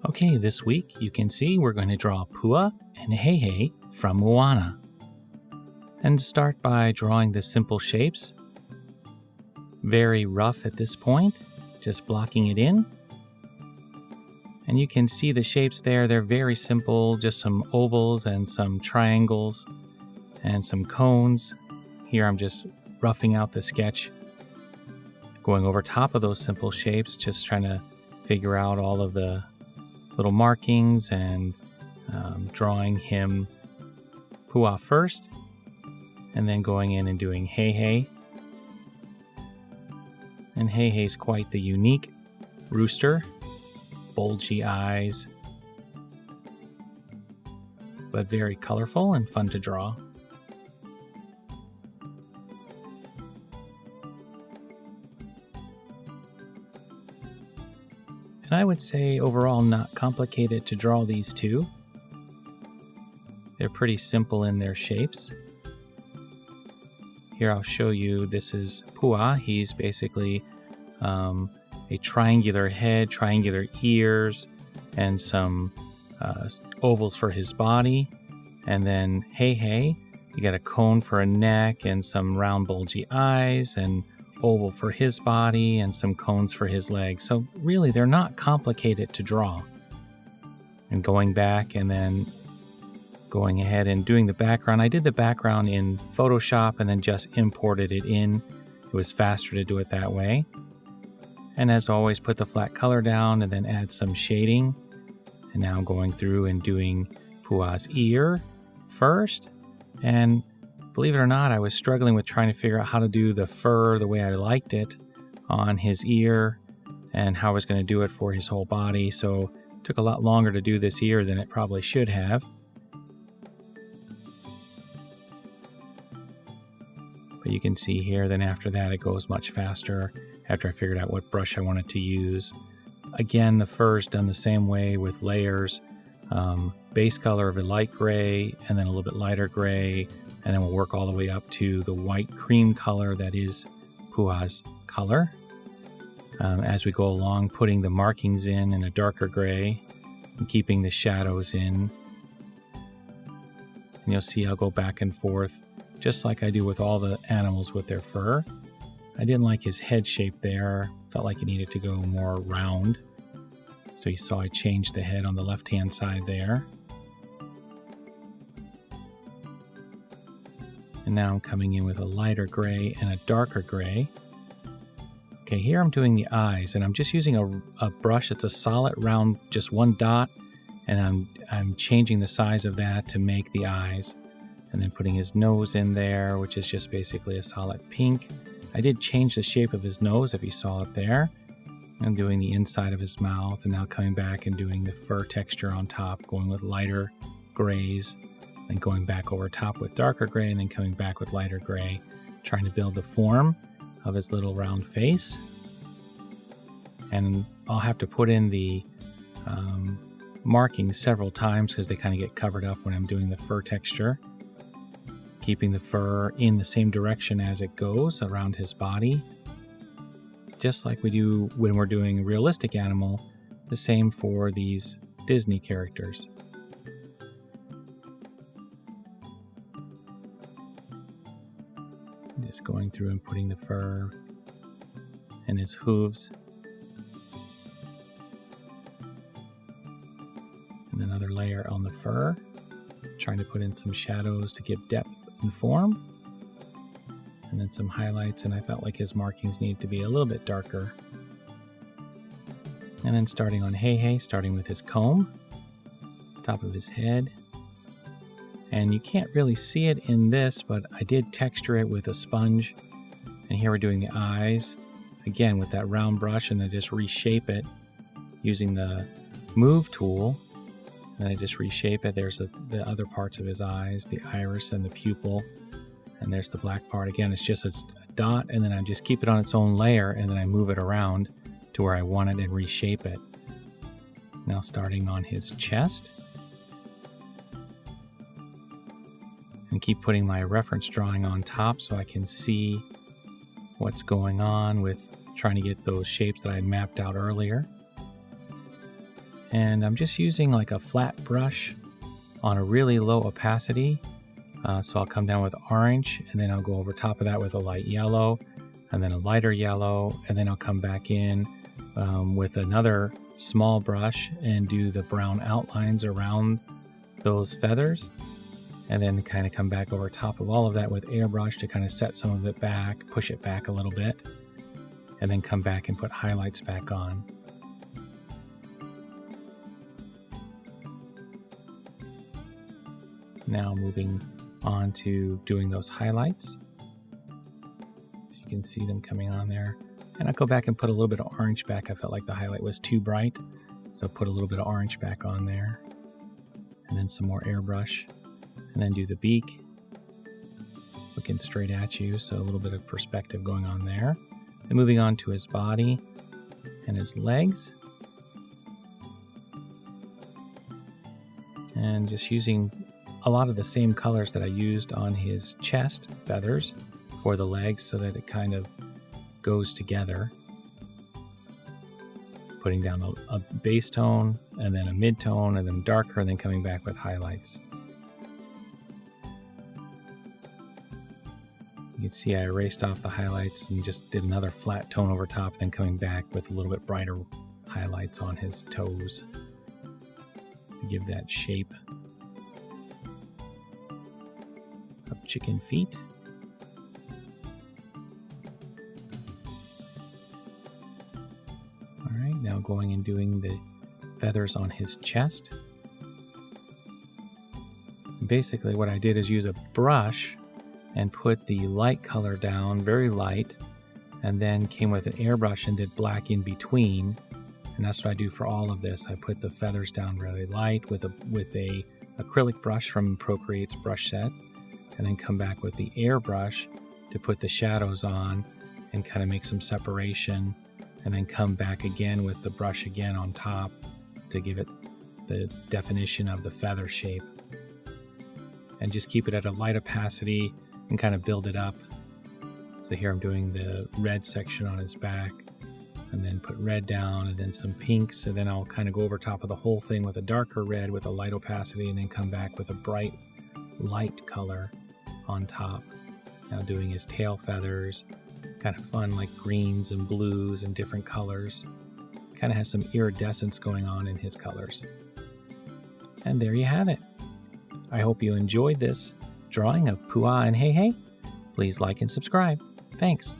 Okay, this week you can see we're going to draw Pua and HeiHei from Moana. And start by drawing the simple shapes. Very rough at this point, just blocking it in. And you can see the shapes there, they're very simple, just some ovals and some triangles and some cones. Here I'm just roughing out the sketch, going over top of those simple shapes, just trying to figure out all of the little markings and drawing him Pua first, and then going in and doing HeiHei. And HeiHei's quite the unique rooster, bulgy eyes, but very colorful and fun to draw. And I would say overall not complicated to draw these two. They're pretty simple in their shapes. Here I'll show you, this is Pua. He's basically a triangular head, triangular ears, and some ovals for his body. And then HeiHei, you got a cone for a neck and some round bulgy eyes and oval for his body and some cones for his legs. So really they're not complicated to draw. And going back and then going ahead and doing the background. I did the background in Photoshop and then just imported it in. It was faster to do it that way. And as always, put the flat color down and then add some shading. And now I'm going through and doing Pua's ear first. And believe it or not, I was struggling with trying to figure out how to do the fur the way I liked it on his ear and how I was going to do it for his whole body. So it took a lot longer to do this ear than it probably should have. But you can see here, then after that, it goes much faster after I figured out what brush I wanted to use. Again, the fur is done the same way with layers. Base color of a light gray and then a little bit lighter gray. And then we'll work all the way up to the white cream color that is Pua's color. As we go along, putting the markings in a darker gray and keeping the shadows in. And you'll see I'll go back and forth just like I do with all the animals with their fur. I didn't like his head shape there. Felt like it needed to go more round. So you saw I changed the head on the left-hand side there. And now I'm coming in with a lighter gray and a darker gray. Okay, here I'm doing the eyes, and I'm just using a brush that's a solid round, just one dot, and I'm changing the size of that to make the eyes. And then putting his nose in there, which is just basically a solid pink. I did change the shape of his nose, if you saw it there. I'm doing the inside of his mouth, and now coming back and doing the fur texture on top, going with lighter grays, then going back over top with darker gray, and then coming back with lighter gray, trying to build the form of his little round face. And I'll have to put in the markings several times because they kind of get covered up when I'm doing the fur texture. Keeping the fur in the same direction as it goes around his body. Just like we do when we're doing a realistic animal, the same for these Disney characters. Just going through and putting the fur and his hooves. And another layer on the fur. Trying to put in some shadows to give depth and form. And then some highlights, and I felt like his markings need to be a little bit darker. And then starting on HeiHei, starting with his comb, top of his head. And you can't really see it in this, but I did texture it with a sponge. And here we're doing the eyes, again with that round brush, and I just reshape it using the move tool. And I just reshape it. There's the other parts of his eyes, the iris and the pupil. And there's the black part. Again, it's just a dot, and then I just keep it on its own layer, and then I move it around to where I want it and reshape it. Now starting on his chest. And keep putting my reference drawing on top so I can see what's going on with trying to get those shapes that I mapped out earlier. And I'm just using like a flat brush on a really low opacity. So I'll come down with orange, and then I'll go over top of that with a light yellow, and then a lighter yellow, and then I'll come back in with another small brush and do the brown outlines around those feathers, and then kind of come back over top of all of that with airbrush to kind of set some of it back, push it back a little bit, and then come back and put highlights back on. Now moving on to doing those highlights. So you can see them coming on there. And I'll go back and put a little bit of orange back. I felt like the highlight was too bright, so put a little bit of orange back on there. And then some more airbrush. And then do the beak. It's looking straight at you, so a little bit of perspective going on there. Then moving on to his body and his legs. And just using a lot of the same colors that I used on his chest feathers for the legs so that it kind of goes together. Putting down a base tone and then a mid tone and then darker and then coming back with highlights. You can see I erased off the highlights and just did another flat tone over top, then coming back with a little bit brighter highlights on his toes to give that shape of chicken feet. Alright, now going and doing the feathers on his chest. Basically what I did is use a brush and put the light color down, very light, and then came with an airbrush and did black in between. And that's what I do for all of this. I put the feathers down really light with a acrylic brush from Procreate's brush set, and then come back with the airbrush to put the shadows on and kind of make some separation, and then come back again with the brush again on top to give it the definition of the feather shape. And just keep it at a light opacity and kind of build it up. So here I'm doing the red section on his back, and then put red down and then some pinks, and then I'll kind of go over top of the whole thing with a darker red with a light opacity, and then come back with a bright light color on top. Now doing his tail feathers, kind of fun, like greens and blues and different colors. Kind of has some iridescence going on in his colors. And there you have it. I hope you enjoyed this drawing of Pua and HeiHei. Please like and subscribe. Thanks.